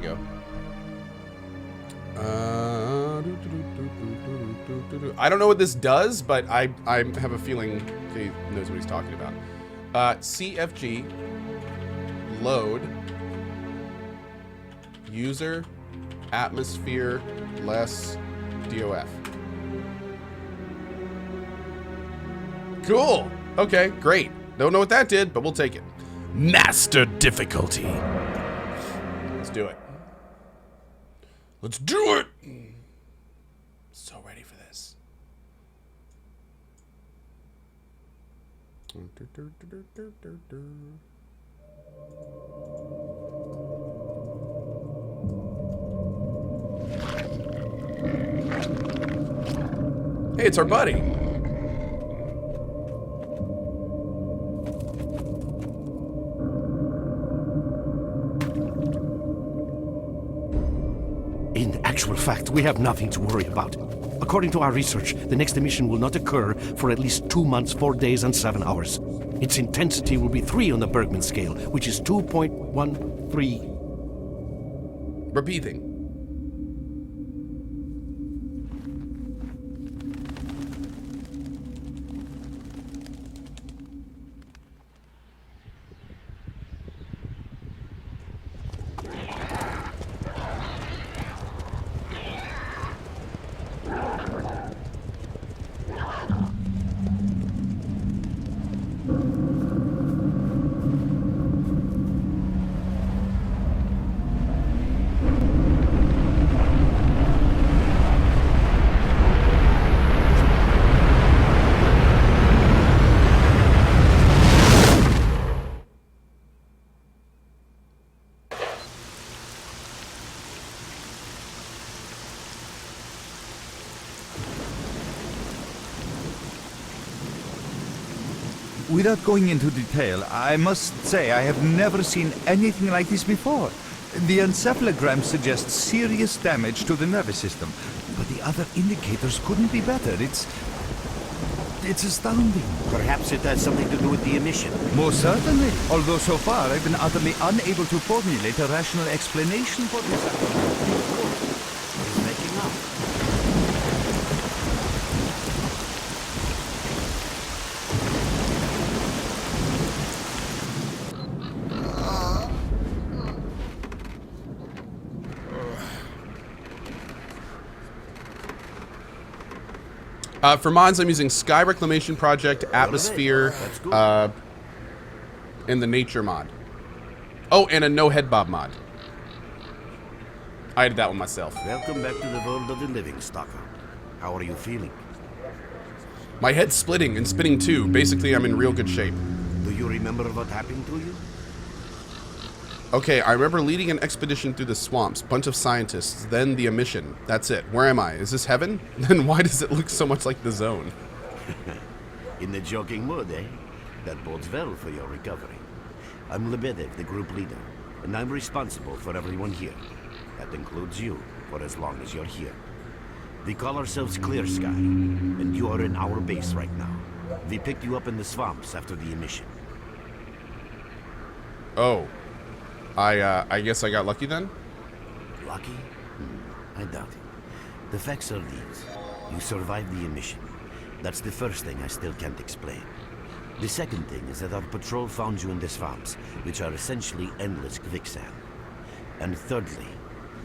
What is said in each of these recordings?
go. I don't know what this does, but I have a feeling he knows what he's talking about. CFG load user atmosphere less DOF. Cool. Okay, great. Don't know what that did, but we'll take it. Master difficulty. Let's do it. Let's do it. So ready for this. Hey, it's our buddy. In actual fact, we have nothing to worry about. According to our research, the next emission will not occur for at least 2 months, 4 days, and 7 hours. Its intensity will be 3 on the Bergman scale, which is 2.13. Repeating. Without going into detail, I must say I have never seen anything like this before. The encephalogram suggests serious damage to the nervous system, but the other indicators couldn't be better. It's astounding. Perhaps it has something to do with the emission. Most certainly, although so far I've been utterly unable to formulate a rational explanation for this. It's making up. For mods, I'm using Sky Reclamation Project, Atmosphere, and the Nature mod. Oh, and a No Head Bob mod. I did that one myself. Welcome back to the world of the living, Stalker. How are you feeling? My head's splitting and spinning too. Basically, I'm in real good shape. Do you remember what happened to you? Okay, I remember leading an expedition through the swamps, bunch of scientists, then the Emission. That's it. Where am I? Is this heaven? Then why does it look so much like the Zone? In the joking mood, eh? That bodes well for your recovery. I'm Lebedev, the group leader, and I'm responsible for everyone here. That includes you, for as long as you're here. We call ourselves S.T.A.L.K.E.R, and you are in our base right now. We picked you up in the swamps after the Emission. Oh. I guess I got lucky then? Lucky? I doubt it. The facts are these. You survived the Emission. That's the first thing I still can't explain. The second thing is that our patrol found you in the swamps, which are essentially endless quicksand. And thirdly,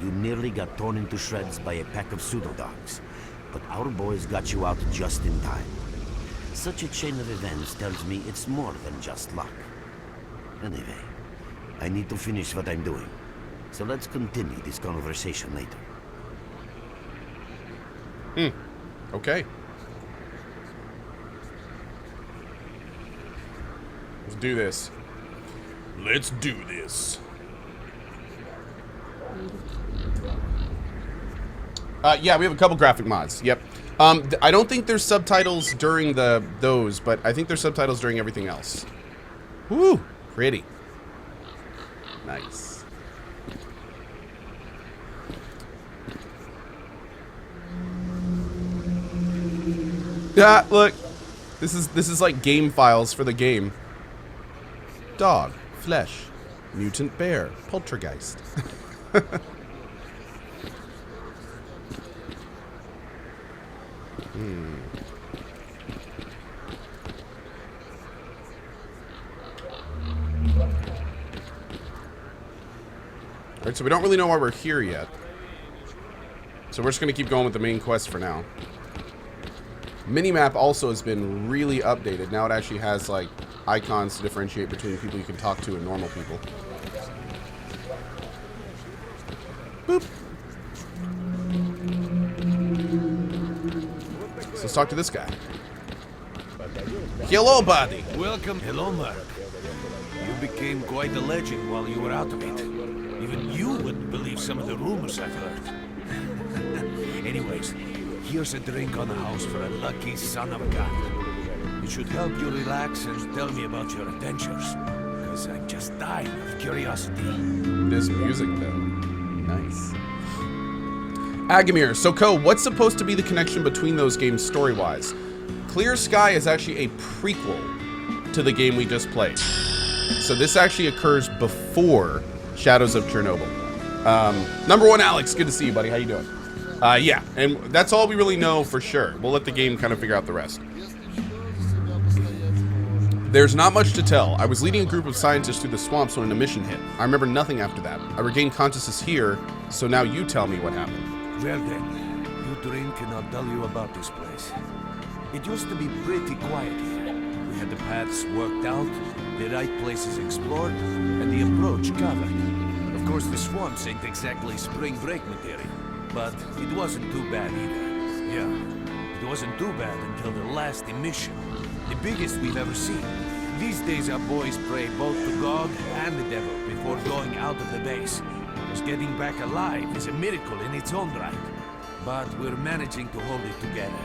you nearly got torn into shreds by a pack of pseudo-dogs. But our boys got you out just in time. Such a chain of events tells me it's more than just luck. Anyway, I need to finish what I'm doing. So let's continue this conversation later. Okay. Let's do this. Let's do this. Yeah, we have a couple graphic mods. Yep. I don't think there's subtitles during those, but I think there's subtitles during everything else. Woo! Pretty. Nice. Yeah, look. This is like game files for the game. Dog, flesh, mutant bear, poltergeist. Alright, so we don't really know why we're here yet. So we're just going to keep going with the main quest for now. Minimap also has been really updated. Now it actually has, like, icons to differentiate between people you can talk to and normal people. Boop. So let's talk to this guy. Hello, buddy. Welcome. Hello, Mark. You became quite a legend while you were out of it. Even you wouldn't believe some of the rumors I've heard. Anyways, here's a drink on the house for a lucky son of a gun. It should help you relax and tell me about your adventures. Because I'm just dying of curiosity. This music, though. Nice. Agamir, so Ko, what's supposed to be the connection between those games story-wise? Clear Sky is actually a prequel to the game we just played. So this actually occurs before Shadows of Chernobyl. Number one, Alex, good to see you, buddy. How you doing? Yeah, and that's all we really know for sure. We'll let the game kind of figure out the rest. There's not much to tell. I was leading a group of scientists through the swamps when an emission hit. I remember nothing after that. I regained consciousness here, so now you tell me what happened. Well then, you drink and I'll tell you about this place. It used to be pretty quiet here. We had the paths worked out, the right places explored, and the approach covered. Of course, the swamps ain't exactly spring break material, but it wasn't too bad either. Yeah, it wasn't too bad until the last emission. The biggest we've ever seen. These days our boys pray both to God and the devil before going out of the base. Because getting back alive is a miracle in its own right. But we're managing to hold it together.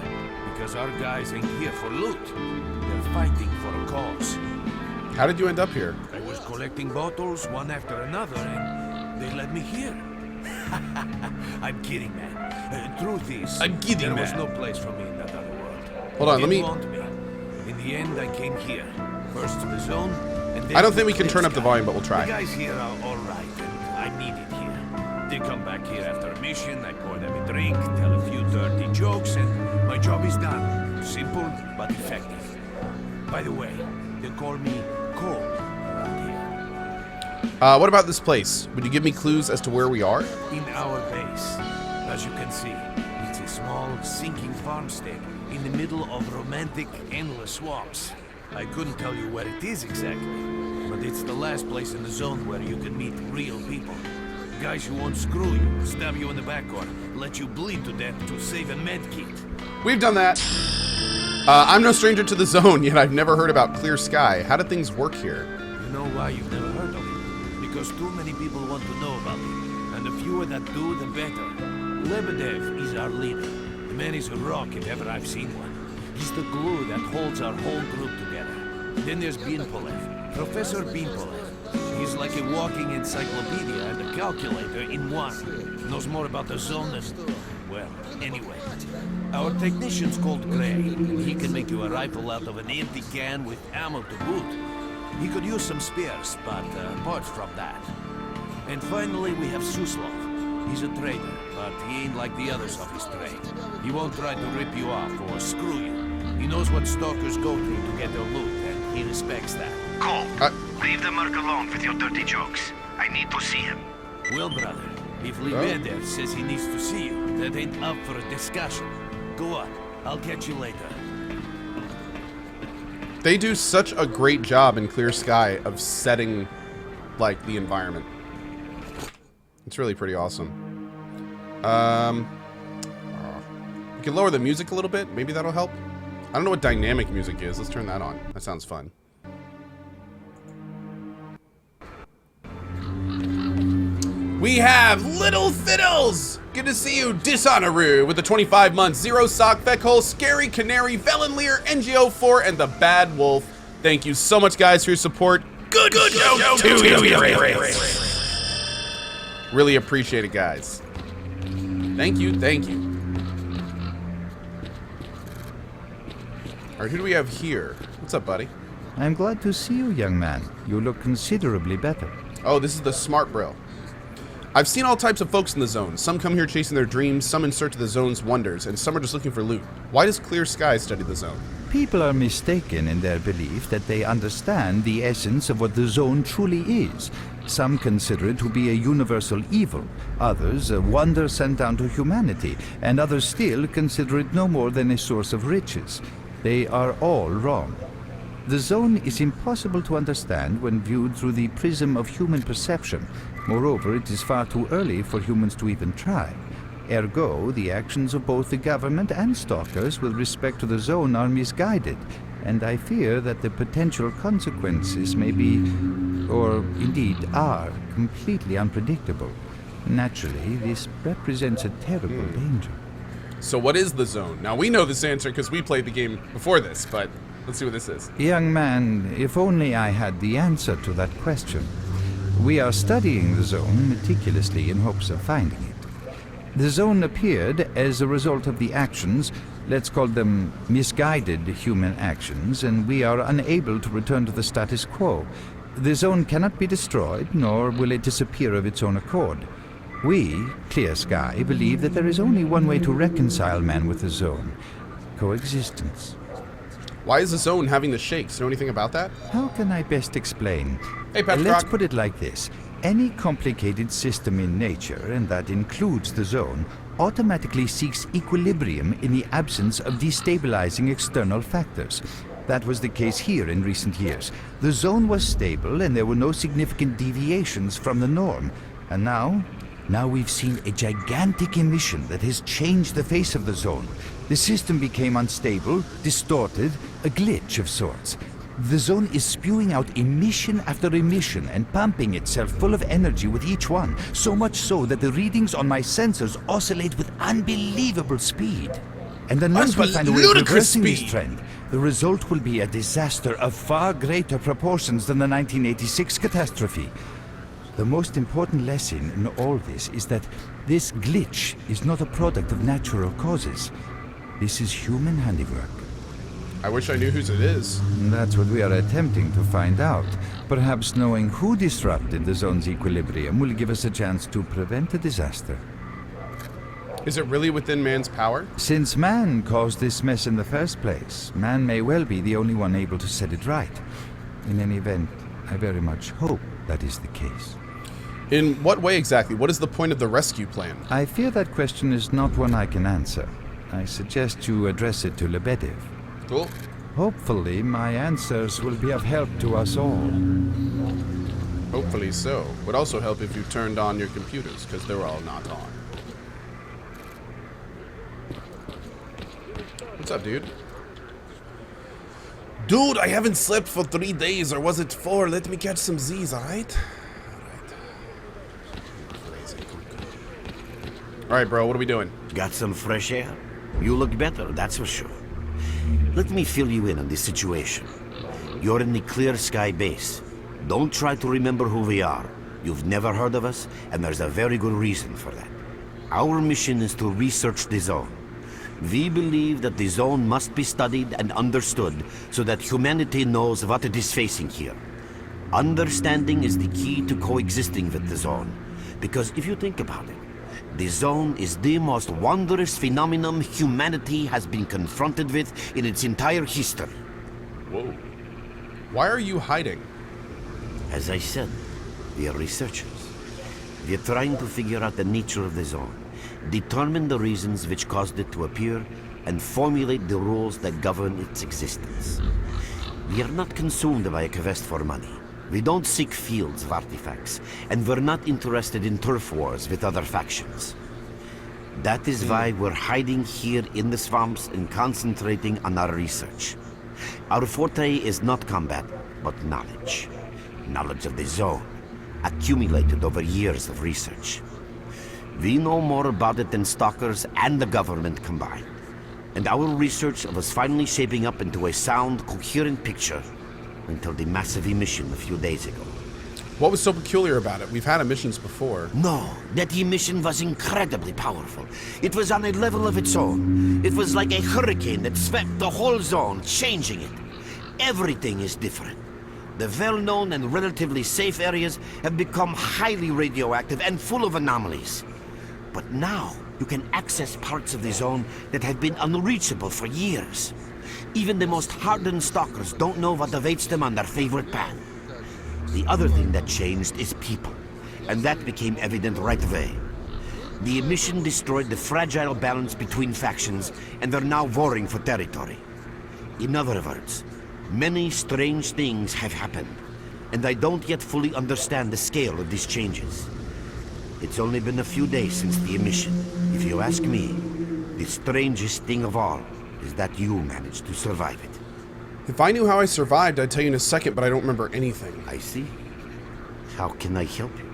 Because our guys ain't here for loot. They're fighting for a cause. How did you end up here? I was collecting bottles one after another and they led me here. I'm kidding, man. Truth is, I'm kidding, there was man. no place for me in that other world. Hold on, let me... They didn't want me. In the end, I came here. First to the zone, and then I don't to think we the can turn up the Sky. volume, but we'll try. The guys here are all right, and I need it here. They come back here after a mission, I pour them a drink, tell a few dirty jokes, and my job is done. Simple, but effective. By the way, they call me Cole around here. What about this place? Would you give me clues as to where we are? In our base, as you can see, it's a small, sinking farmstead in the middle of romantic, endless swamps. I couldn't tell you where it is exactly, but it's the last place in the zone where you can meet real people. Guys who won't screw you, stab you in the back, or let you bleed to death to save a med kit. We've done that. I'm no stranger to the zone, yet I've never heard about Clear Sky. How do things work here? You know why you've never heard of it? Because too many people want to know about it, and the fewer that do, the better. Lebedev is our leader. The man is a rock if ever I've seen one. He's the glue that holds our whole group together. Then there's Binpolev, Professor Binpolev. He's like a walking encyclopedia and a calculator in one. Knows more about the zone than... well, anyway. Our technician's called Gray, and he can make you a rifle out of an empty can with ammo to boot. He could use some spares, but apart from that. And finally, we have Suslov. He's a trader, but he ain't like the others of his trade. He won't try to rip you off or screw you. He knows what stalkers go through to get their loot, and he respects that. Cole, leave the merc alone with your dirty jokes. I need to see him. Well, brother, if Lebedev says he needs to see you, that ain't up for a discussion. Go on, I'll catch you later. They do such a great job in Clear Sky of setting, like, the environment. It's really pretty awesome. We can lower the music a little bit. Maybe that'll help. I don't know what dynamic music is. Let's turn that on. That sounds fun. We have Little Fiddles! Good to see you, Dishonoru, with the 25 months, Zero Sock, Feckhole, Scary Canary, Velenleer, NGO4, and the Bad Wolf. Thank you so much, guys, for your support. Good show to you. Really appreciate it, guys. Thank you, thank you. All right, who do we have here? What's up, buddy? I'm glad to see you, young man. You look considerably better. Oh, this is the Smart Bro. I've seen all types of folks in the zone. Some come here chasing their dreams, some in search of the zone's wonders, and some are just looking for loot. Why does CohhCarnage study the zone? People are mistaken in their belief that they understand the essence of what the zone truly is. Some consider it to be a universal evil, others a wonder sent down to humanity, and others still consider it no more than a source of riches. They are all wrong. The zone is impossible to understand when viewed through the prism of human perception. Moreover, it is far too early for humans to even try. Ergo, the actions of both the government and stalkers with respect to the zone are misguided, and I fear that the potential consequences may be, or indeed are, completely unpredictable. Naturally, this represents a terrible danger. So what is the zone? Now, we know this answer because we played the game before this, but let's see what this is. Young man, if only I had the answer to that question. We are studying the zone meticulously in hopes of finding it. The zone appeared as a result of the actions, let's call them misguided human actions, and we are unable to return to the status quo. The zone cannot be destroyed, nor will it disappear of its own accord. We, Clear Sky, believe that there is only one way to reconcile man with the zone: coexistence. Why is the zone having the shakes? Know anything about that? How can I best explain? Hey, Patrick. Let's put it like this. Any complicated system in nature, and that includes the zone, automatically seeks equilibrium in the absence of destabilizing external factors. That was the case here in recent years. The zone was stable and there were no significant deviations from the norm. And now we've seen a gigantic emission that has changed the face of the zone. The system became unstable, distorted, a glitch of sorts. The zone is spewing out emission after emission and pumping itself full of energy with each one, so much so that the readings on my sensors oscillate with unbelievable speed. And unless we find a way of reversing this trend, the result will be a disaster of far greater proportions than the 1986 catastrophe. The most important lesson in all this is that this glitch is not a product of natural causes. This is human handiwork. I wish I knew whose it is. That's what we are attempting to find out. Perhaps knowing who disrupted the zone's equilibrium will give us a chance to prevent a disaster. Is it really within man's power? Since man caused this mess in the first place, man may well be the only one able to set it right. In any event, I very much hope that is the case. In what way exactly? What is the point of the rescue plan? I fear that question is not one I can answer. I suggest you address it to Lebedev. Cool. Hopefully, my answers will be of help to us all. Hopefully so. Would also help if you turned on your computers, because they're all not on. What's up, dude? Dude, I haven't slept for 3 days, or was it 4? Let me catch some Z's, alright? Alright, bro, what are we doing? Got some fresh air? You look better, that's for sure. Let me fill you in on this situation. You're in the Clear Sky base. Don't try to remember who we are. You've never heard of us, and there's a very good reason for that. Our mission is to research the zone. We believe that the zone must be studied and understood so that humanity knows what it is facing here. Understanding is the key to coexisting with the zone. Because if you think about it, the zone is the most wondrous phenomenon humanity has been confronted with in its entire history. Whoa. Why are you hiding? As I said, we are researchers. We are trying to figure out the nature of the zone, determine the reasons which caused it to appear, and formulate the rules that govern its existence. We are not consumed by a quest for money. We don't seek fields of artifacts, and we're not interested in turf wars with other factions. That is why we're hiding here in the swamps and concentrating on our research. Our forte is not combat, but knowledge. Knowledge of the zone, accumulated over years of research. We know more about it than stalkers and the government combined. And our research was finally shaping up into a sound, coherent picture until the massive emission a few days ago. What was so peculiar about it? We've had emissions before. No, that emission was incredibly powerful. It was on a level of its own. It was like a hurricane that swept the whole zone, changing it. Everything is different. The well-known and relatively safe areas have become highly radioactive and full of anomalies. But now, you can access parts of the zone that have been unreachable for years. Even the most hardened stalkers don't know what awaits them on their favorite path. The other thing that changed is people, and that became evident right away. The Emission destroyed the fragile balance between factions, and they're now warring for territory. In other words, many strange things have happened, and I don't yet fully understand the scale of these changes. It's only been a few days since the Emission. If you ask me, the strangest thing of all is that you managed to survive it. If I knew how I survived, I'd tell you in a second, but I don't remember anything. I see. How can I help you?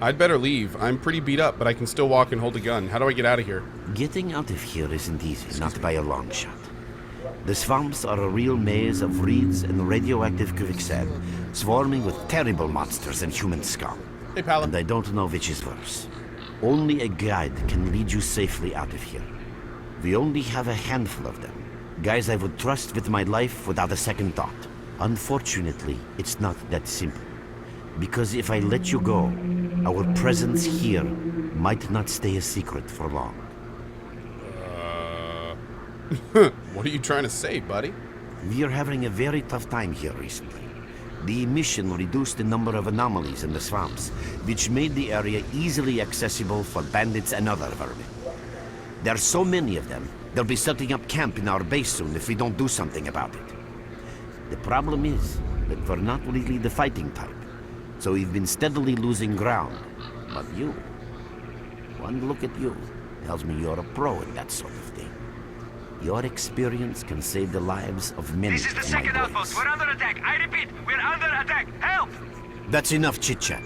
I'd better leave. I'm pretty beat up, but I can still walk and hold a gun. How do I get out of here? Getting out of here isn't easy, not by a long shot. The swamps are a real maze of reeds and radioactive quicksand, swarming with terrible monsters and human scum. Hey, pal. And I don't know which is worse. Only a guide can lead you safely out of here. We only have a handful of them. Guys I would trust with my life without a second thought. Unfortunately, it's not that simple. Because if I let you go, our presence here might not stay a secret for long. What are you trying to say, buddy? We are having a very tough time here recently. The Emission reduced the number of anomalies in the swamps, which made the area easily accessible for bandits and other vermin. There are so many of them, they'll be setting up camp in our base soon if we don't do something about it. The problem is that we're not really the fighting type, so we've been steadily losing ground. But you, one look at you, tells me you're a pro in that sort of thing. Your experience can save the lives of many This is the of my second boys. outpost. We're under attack. I repeat, we're under attack. Help! That's enough chit-chat.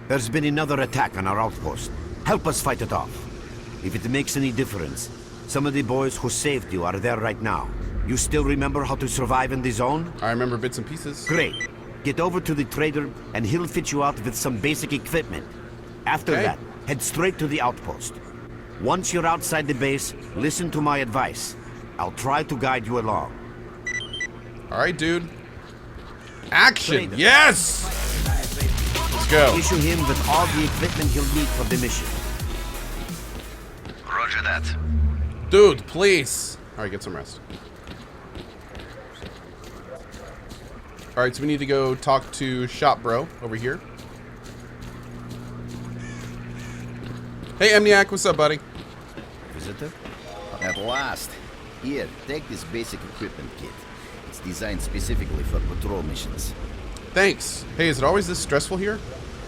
There's been another attack on our outpost. Help us fight it off. If it makes any difference, some of the boys who saved you are there right now. You still remember how to survive in the zone? I remember bits and pieces. Great. Get over to the trader and he'll fit you out with some basic equipment. After Okay. that, head straight to the outpost. Once you're outside the base, listen to my advice. I'll try to guide you along. All right, dude. Action! Trader. Yes! Let's go. Issue him with all the equipment he'll need for the mission. Roger that. Dude, please. All right, get some rest. All right, so we need to go talk to Shop Bro over here. Hey, Amniac, what's up, buddy? Visitor? At last. Here, take this basic equipment kit. It's designed specifically for patrol missions. Thanks. Hey, is it always this stressful here?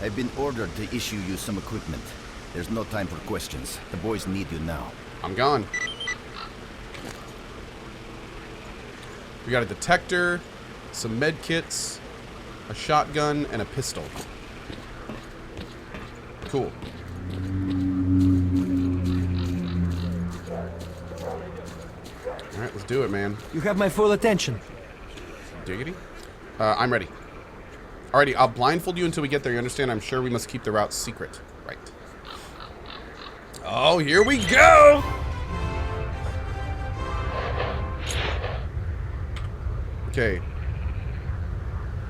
I've been ordered to issue you some equipment. There's no time for questions. The boys need you now. I'm gone. We got a detector, some med kits, a shotgun, and a pistol. Cool. All right, let's do it, man. You have my full attention. Diggity. I'm ready. Alrighty, I'll blindfold you until we get there. You understand? I'm sure we must keep the route secret. Right. Oh, here we go! Okay.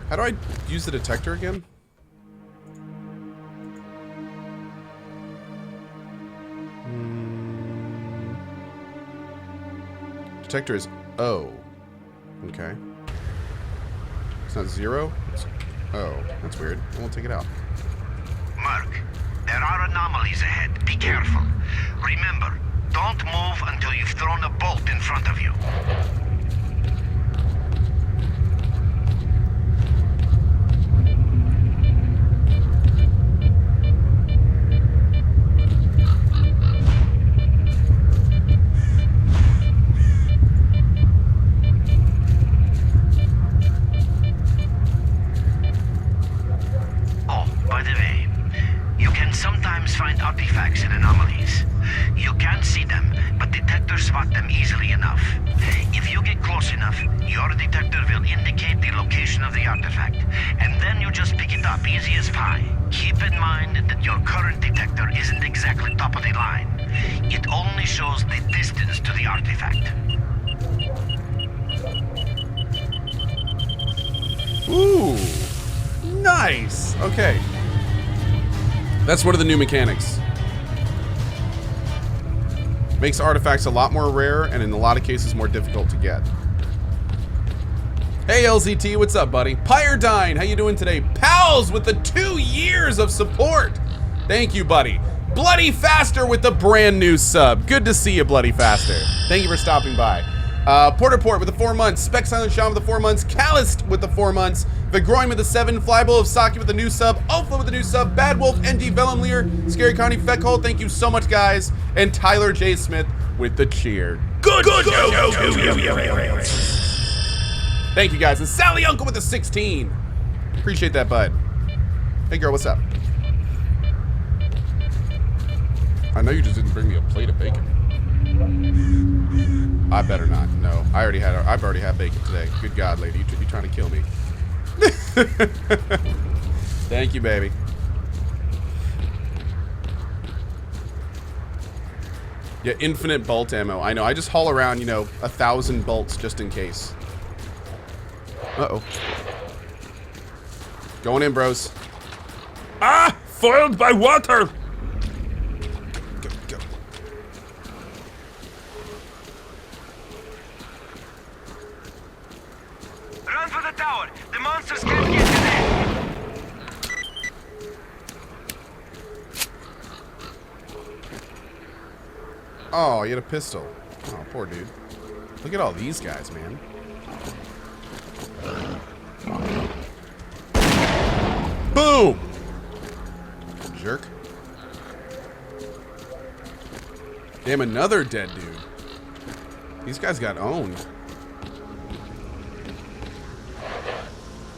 How do I use the detector again? Detector is O. Okay. It's not 0? It's O. That's weird. I won't take it out. Mark, there are anomalies ahead. Be careful. Remember, don't move until you've thrown a bolt in front of you. Oh, by the way, you can sometimes find artifacts in anomalies. You can't see them, but detectors spot them easily enough. If you get close enough, your detector will indicate the location of the artifact, and then you just pick it up easy as pie. Keep in mind that your current detector isn't exactly top of the line. It only shows the distance to the artifact. Ooh. Okay. That's one of the new mechanics. Makes artifacts a lot more rare and in a lot of cases more difficult to get. Hey LZT, what's up, buddy? Pyrdine, how you doing today? Pals with the 2 years of support. Thank you, buddy. Bloody Faster with the brand new sub. Good to see you, Bloody Faster. Thank you for stopping by. Porterport with the 4 months. Spec Silent Sean with the 4 months. Calloused with the 4 months. Vigroin with the 7. Flybowl of Saki with the new sub. Ulfla with the new sub. Bad Wolf, ND Velemleer. Scary Connie Feckhole, thank you so much, guys. And Tyler J. Smith with the cheer. Good. Thank you, guys. And Sally Uncle with the 16. Appreciate that, bud. Hey, girl, what's up? I know you just didn't bring me a plate of bacon. I better not. No, I've already had bacon today. Good God, lady, you trying to kill me? Thank you, baby. Yeah, infinite bolt ammo. I know. I just haul around, 1,000 bolts just in case. Uh-oh. Going in, bros. Ah! Foiled by water! Go. Run for the tower! The monsters can't get you there! Oh, you had a pistol. Oh, poor dude. Look at all these guys, man. Boom! Jerk. Damn, another dead dude. These guys got owned.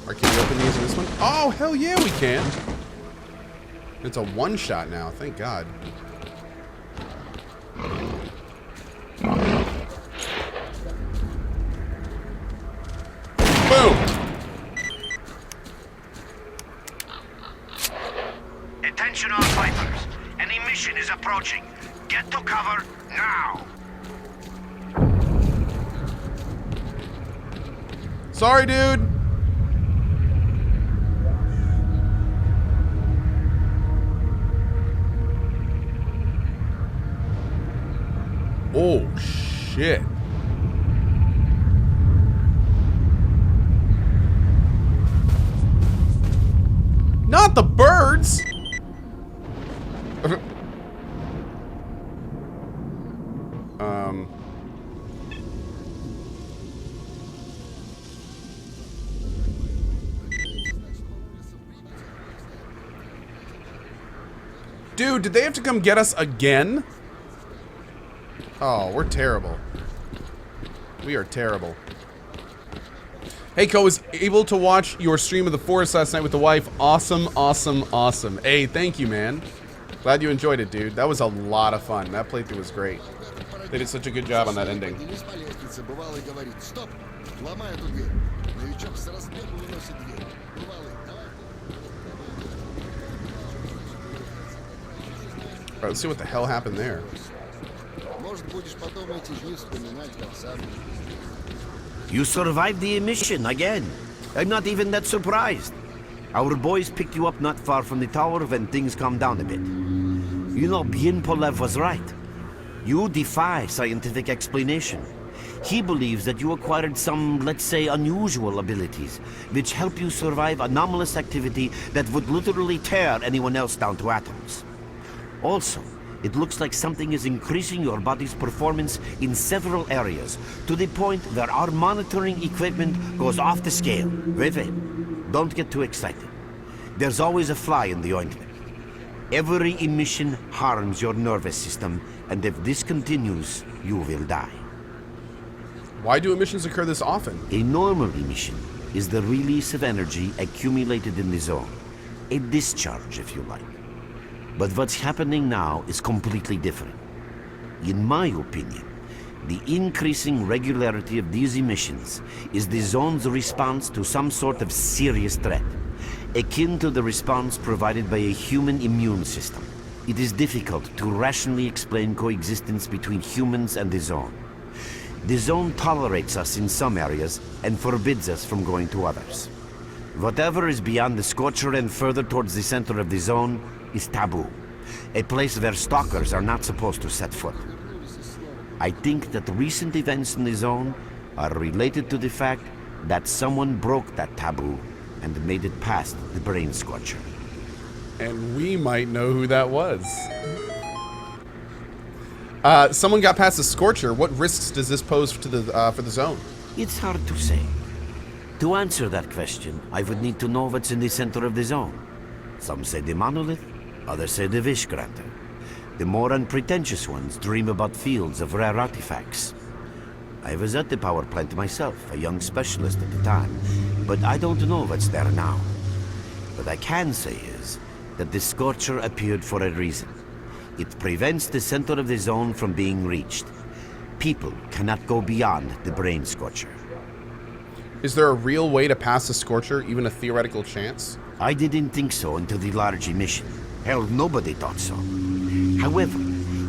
Or can we open these in this one? Oh, hell yeah, we can. It's a one-shot now, thank God. Boom! Attention all fighters. An emission is approaching. Get to cover now! Sorry, dude. Oh, shit. Not the birds! Dude, did they have to come get us again? Oh, we're terrible. We are terrible. Hey, Ko, was able to watch your stream of the forest last night with the wife. Awesome, awesome, awesome. Hey, thank you, man. Glad you enjoyed it, dude. That was a lot of fun. That playthrough was great. They did such a good job on that ending. Alright, let's see what the hell happened there. You survived the emission again. I'm not even that surprised. Our boys picked you up not far from the tower when things calmed down a bit. You know, Bienpolev was right. You defy scientific explanation. He believes that you acquired some, let's say, unusual abilities, which help you survive anomalous activity that would literally tear anyone else down to atoms. Also, it looks like something is increasing your body's performance in several areas, to the point where our monitoring equipment goes off the scale. Wait. Don't get too excited. There's always a fly in the ointment. Every emission harms your nervous system, and if this continues, you will die. Why do emissions occur this often? A normal emission is the release of energy accumulated in the zone. A discharge, if you like. But what's happening now is completely different. In my opinion, the increasing regularity of these emissions is the zone's response to some sort of serious threat, akin to the response provided by a human immune system. It is difficult to rationally explain coexistence between humans and the zone. The zone tolerates us in some areas and forbids us from going to others. Whatever is beyond the Scorcher and further towards the center of the zone is taboo. A place where stalkers are not supposed to set foot. I think that recent events in the zone are related to the fact that someone broke that taboo and made it past the brain scorcher. And we might know who that was. Someone got past the Scorcher. What risks does this pose to the for the zone? It's hard to say. To answer that question, I would need to know what's in the center of the zone. Some say the monolith, others say the wish granter. The more unpretentious ones dream about fields of rare artifacts. I was at the power plant myself, a young specialist at the time, but I don't know what's there now. What I can say is that the Scorcher appeared for a reason. It prevents the center of the zone from being reached. People cannot go beyond the brain scorcher. Is there a real way to pass the Scorcher, even a theoretical chance? I didn't think so until the large emission. Hell, nobody thought so. However,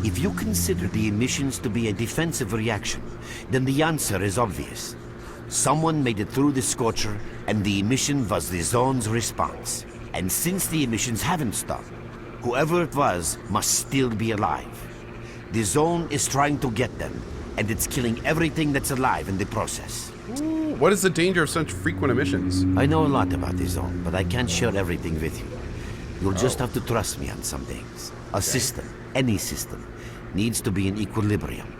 if you consider the emissions to be a defensive reaction, then the answer is obvious. Someone made it through the Scorcher, and the emission was the zone's response. And since the emissions haven't stopped, whoever it was must still be alive. The zone is trying to get them, and it's killing everything that's alive in the process. Ooh, what is the danger of such frequent emissions? I know a lot about the zone, but I can't share everything with you. You'll just have to trust me on some things. A system, any system, needs to be in equilibrium.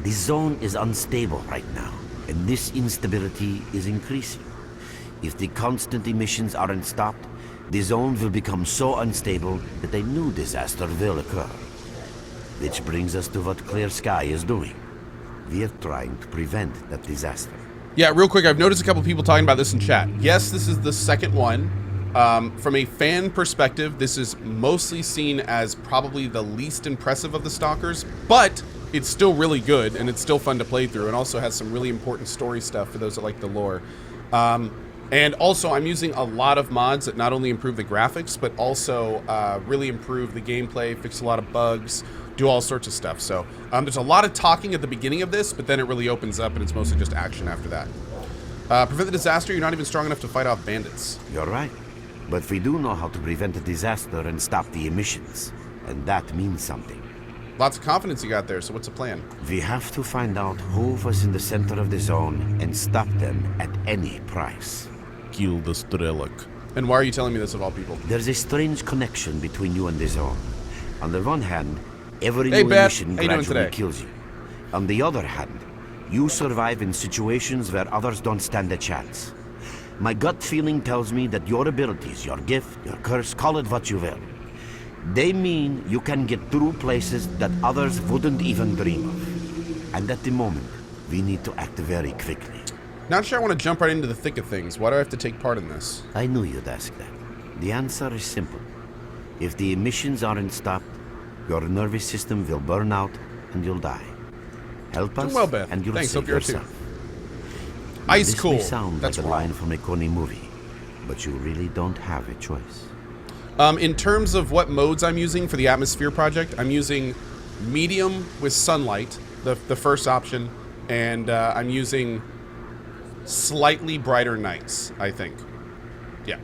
The zone is unstable right now, and this instability is increasing. If the constant emissions aren't stopped, the zone will become so unstable that a new disaster will occur. Which brings us to what CohhCarnage is doing. We are trying to prevent that disaster. Yeah, real quick, I've noticed a couple people talking about this in chat. Yes, this is the second one. From a fan perspective, this is mostly seen as probably the least impressive of the Stalkers, but it's still really good, and it's still fun to play through, and also has some really important story stuff for those that like the lore. And also, I'm using a lot of mods that not only improve the graphics, but also really improve the gameplay, fix a lot of bugs, do all sorts of stuff. So there's a lot of talking at the beginning of this, but then it really opens up, and it's mostly just action after that. Prevent the disaster, you're not even strong enough to fight off bandits. You're right. But we do know how to prevent a disaster and stop the emissions. And that means something. Lots of confidence you got there, so what's the plan? We have to find out who was in the center of the zone and stop them at any price. Kill the S.T.A.L.K.E.R. And why are you telling me this of all people? There's a strange connection between you and the zone. On the one hand, every Hey, new Beth. emission How you doing gradually today? kills you. On the other hand, you survive in situations where others don't stand a chance. My gut feeling tells me that your abilities, your gift, your curse, call it what you will, they mean you can get through places that others wouldn't even dream of. And at the moment, we need to act very quickly. Not sure I want to jump right into the thick of things. Why do I have to take part in this? I knew you'd ask that. The answer is simple. If the emissions aren't stopped, your nervous system will burn out and you'll die. Help us, Doing well, Beth. and you'll Thanks, save hope you're too. yourself. Ice This cool. may sound That's like a wrong. line from a corny movie, but you really don't have a choice. In terms of what modes I'm using for the Atmosphere project, I'm using medium with sunlight, the first option, and I'm using slightly brighter nights, I think. Yeah.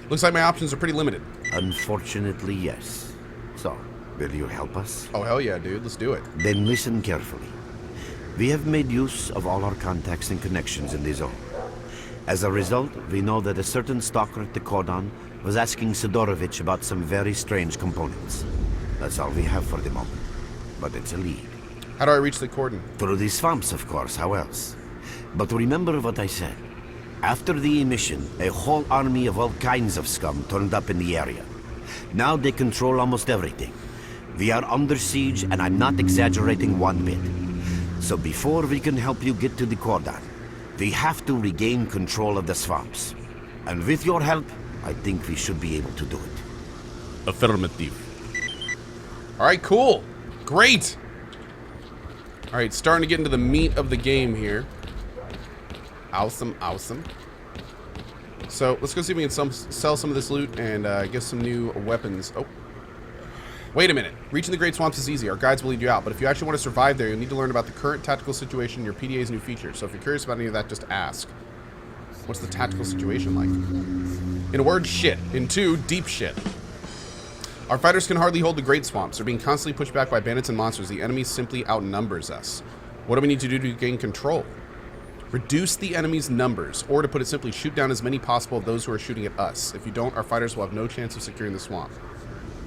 Looks like my options are pretty limited. Unfortunately, yes. So, will you help us? Oh, hell yeah, dude. Let's do it. Then listen carefully. We have made use of all our contacts and connections in the zone. As a result, we know that a certain stalker at the cordon was asking Sidorovich about some very strange components. That's all we have for the moment. But it's a lead. How do I reach the cordon? Through the swamps, of course, how else? But remember what I said. After the emission, a whole army of all kinds of scum turned up in the area. Now they control almost everything. We are under siege, and I'm not exaggerating one bit. So before we can help you get to the cordon, we have to regain control of the swamps. And with your help, I think we should be able to do it. Affirmative. All right, cool. Great. All right, starting to get into the meat of the game here. Awesome, awesome. So let's go see if we can sell some of this loot and get some new weapons. Oh. Wait a minute. Reaching the Great Swamps is easy. Our guides will lead you out. But if you actually want to survive there, you'll need to learn about the current tactical situation and your PDA's new features. So if you're curious about any of that, just ask. What's the tactical situation like? In a word, shit. In two, deep shit. Our fighters can hardly hold the Great Swamps. They're being constantly pushed back by bandits and monsters. The enemy simply outnumbers us. What do we need to do to gain control? Reduce the enemy's numbers, or to put it simply, shoot down as many possible of those who are shooting at us. If you don't, our fighters will have no chance of securing the swamp.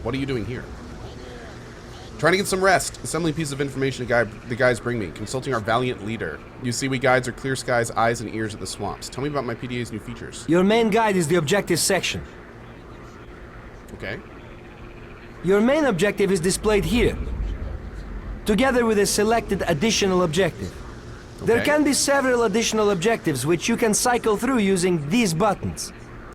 What are you doing here? Trying to get some rest. Assembling pieces of information the guys bring me. Consulting our valiant leader. You see, we guides are clear skies, eyes, and ears at the swamps. Tell me about my PDA's new features. Your main guide is the objective section. Okay. Your main objective is displayed here, together with a selected additional objective. There Okay. can be several additional objectives which you can cycle through using these buttons.